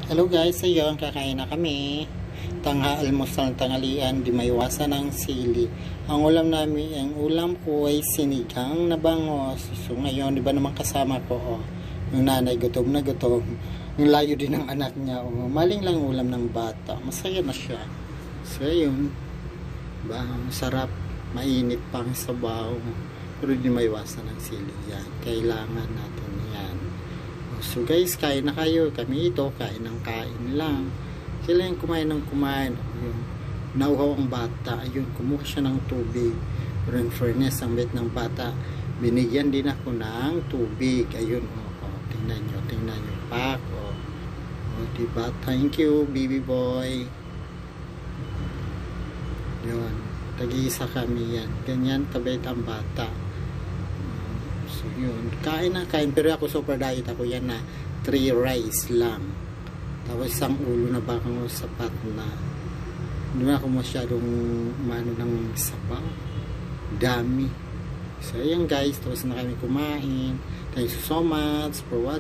Hello guys, ayun, kakain na kami. Almusal ng tanghalian, di maiwasan ng sili. Ang ulam ko ay sinigang na bangos. So ngayon, di ba naman kasama ko, yung nanay gutom na gutom. Yung layo din ng anak niya, maling lang ulam ng bata. Masaya na siya. So ayun, ba, masarap, mainit pang sabaw. Pero di maiwasan ng sili yan. Kailangan natin yan. So guys, kain na kayo. Kami ito, kain ng kain lang. Kailangan kumain ng kumain. Ayun. Nauhaw ang bata. Ayun, kumuha siya ng tubig. Pero in fairness, ang bait ng bata, binigyan din ako ng tubig. Ayun, tingnan nyo. Pak, diba? Thank you, baby boy. Yun, tag-iisa kami yan. Ganyan, kabait ang bata. So yun, kain na kain, pero ako super diet ako yan na 3 rice lang, tapos isang ulo na bakang sapat na. Hindi na ako masyadong umano ng sabaw, dami. So yun guys, tapos na kami kumain. Thank you so much for watching.